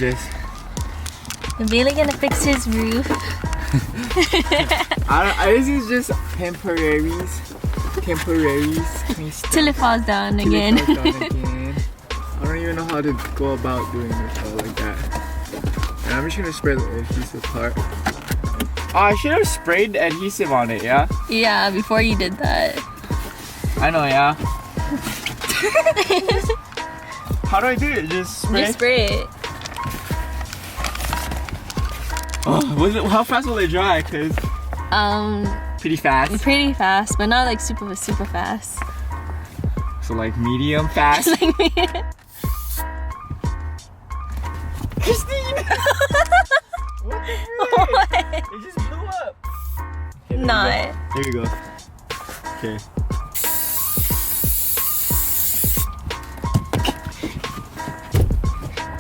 this? Bailey gonna fix his roof. This is just temporaries. Till it falls down again. I don't even know how to go about doing this all like that. And I'm just gonna spray the adhesive part. Oh, I should have sprayed the adhesive on it, yeah? Yeah, before you did that. I know, yeah. How do I do it? Just spray? Just spray it. Oh, how fast will it dry? Cause pretty fast. Pretty fast, but not like super fast. So like medium fast. Like medium. Christine! What the frick? What? It just blew up. Okay, Not. There you go. Okay.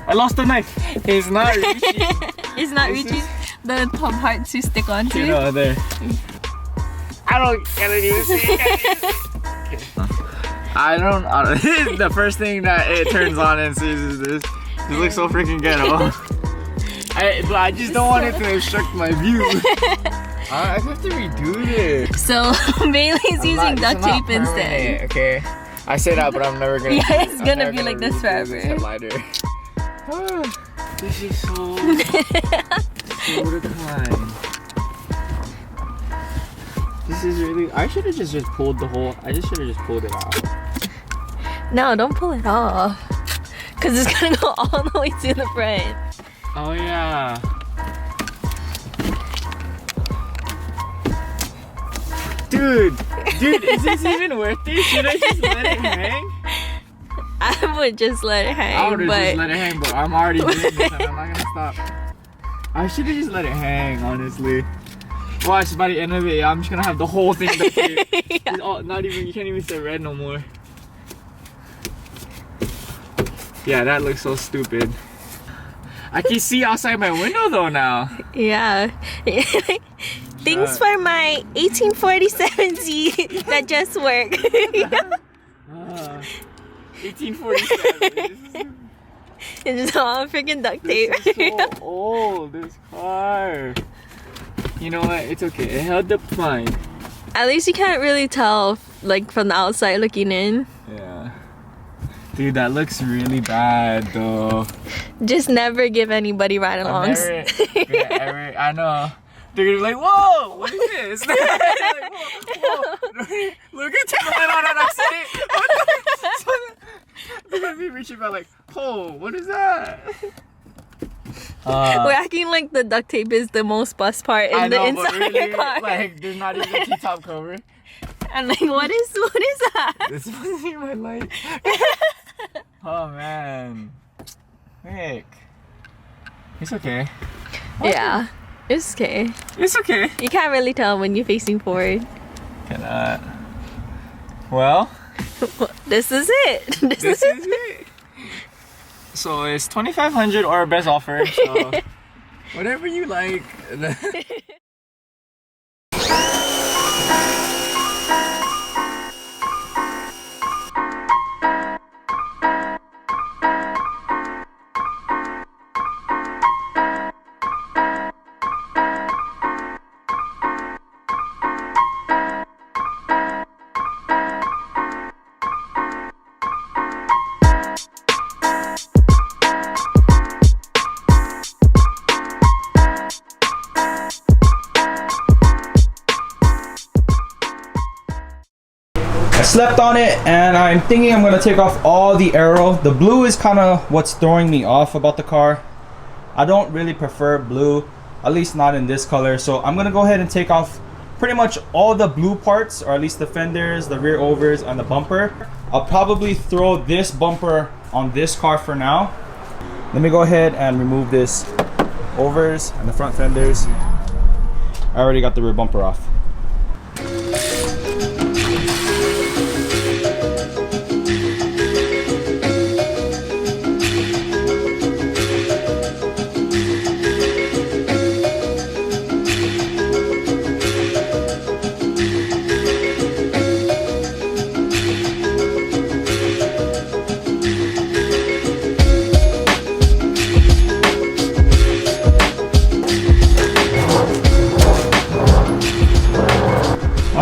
I lost the knife. It's not reaching. It's not reaching the top part to stick onto. You know, there. I don't even see it. Okay. I don't the first thing that it turns on and sees is this. This looks so freaking ghetto. But I just don't want it to obstruct my view. I have to redo this. So Bailey's using duct tape instead. Okay. I say that, but I'm never gonna. Yeah, it's gonna be like this forever. This is so decline. This is really. I should have just pulled the whole. I just should have just pulled it out. No, don't pull it off. Cause it's gonna go all the way to the front. Oh yeah. Dude, is this even worth it? Should I just let it hang? I would just let it hang. I would have just let it hang, but I'm already doing this and I'm not gonna stop. I should have just let it hang, honestly. Watch, by the end of it, I'm just gonna have the whole thing duct tape. Yeah. Not even, you can't even say red no more. Yeah, that looks so stupid. I can see outside my window though now. Yeah. Thanks for my 1847Z that just worked. 1847. It's all freaking duct tape. This is so old, this car. You know what? It's okay. It held up fine. At least you can't really tell, like, from the outside looking in. Yeah. Dude, that looks really bad though. Just never give anybody ride-alongs. I know. They're gonna be like, whoa, what is this? Like, whoa. Look at that. They're gonna be reaching by like, oh, what is that? We're acting like the duct tape is the most bust part in the inside of your car. Like, there's not even a T-top cover. I'm like, what is that? This must be my light. Oh man. Rick. It's okay. Yeah, it's okay. It's okay. You can't really tell when you're facing forward. Cannot. Well, this is it. This is it. So it's 2,500 or best offer. So whatever you like. Slept on it and I'm thinking I'm gonna take off all the aero. The blue is kind of what's throwing me off about the car. I don't really prefer blue, at least not in this color. So I'm gonna go ahead and take off pretty much all the blue parts, or at least the fenders, the rear overs, and the bumper. I'll probably throw this bumper on this car for now. Let me go ahead and remove this overs and the front fenders. I already got the rear bumper off.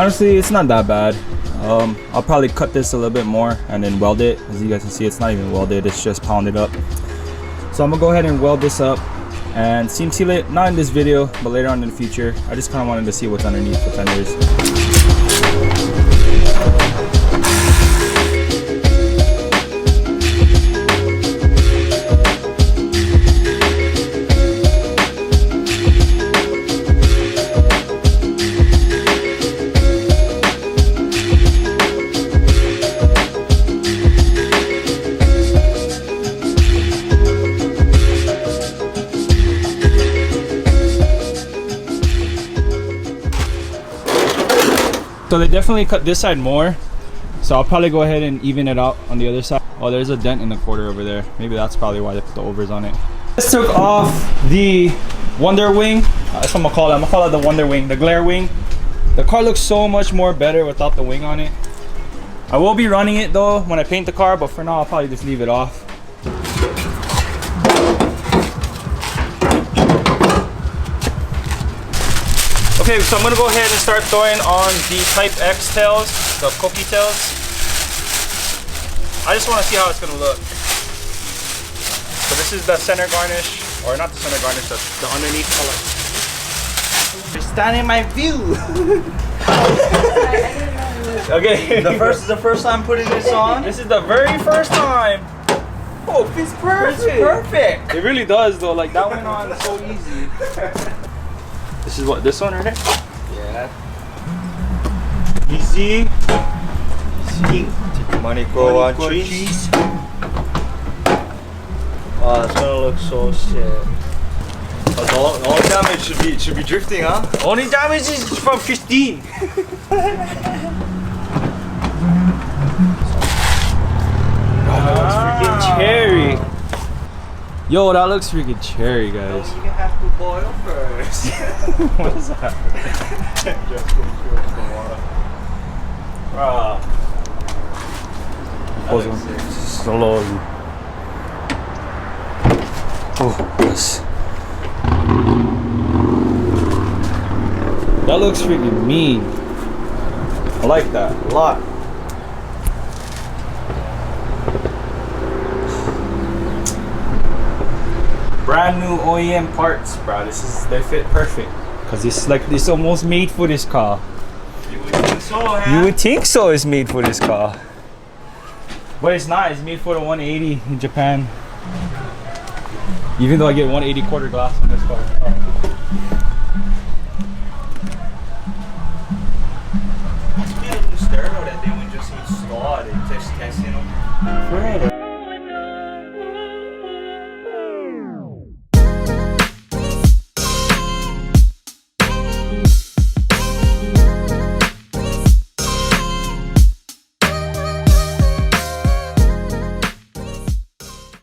Honestly, it's not that bad. I'll probably cut this a little bit more and then weld it. As you guys can see, it's not even welded, it's just pounded up. So I'm gonna go ahead and weld this up and seam seal it, not in this video, but later on in the future. I just kind of wanted to see what's underneath the fenders. So they definitely cut this side more, so I'll probably go ahead and even it out on the other side. Oh, there's a dent in the quarter over there. Maybe that's probably why they put the overs on it. Just took off the Wonder Wing. That's what I'm gonna call it. I'm gonna call it the Wonder Wing, the glare wing. The car looks so much more better without the wing on it. I will be running it though when I paint the car, but for now I'll probably just leave it off. Okay, so I'm gonna go ahead and start throwing on the Type X tails, the cookie tails. I just want to see how it's gonna look. So this is the center garnish, or not the center garnish, the underneath color. You're standing my view. Okay. This is the first time putting this on. This is the very first time. Oh, it fits perfect. It's perfect. It really does though. Like that went on so easy. This is what, this one right here? Yeah. Easy. Easy. Monaco on cheese. Oh, it's gonna look so shit. Oh, the only damage should be drifting, huh? Only damage is from Christine. That looks freaking cherry. Yo, that looks freaking cherry, guys. You have to boil first. What is that? Just go through the water. Slowly. Oh, yes. That looks freaking mean. I like that a lot. Brand new OEM parts, bro. They fit perfect. Cause it's almost made for this car. You would think so, huh? You would think so. It's made for this car, but it's not. It's made for the 180 in Japan. Even though I get 180 quarter glass on this car.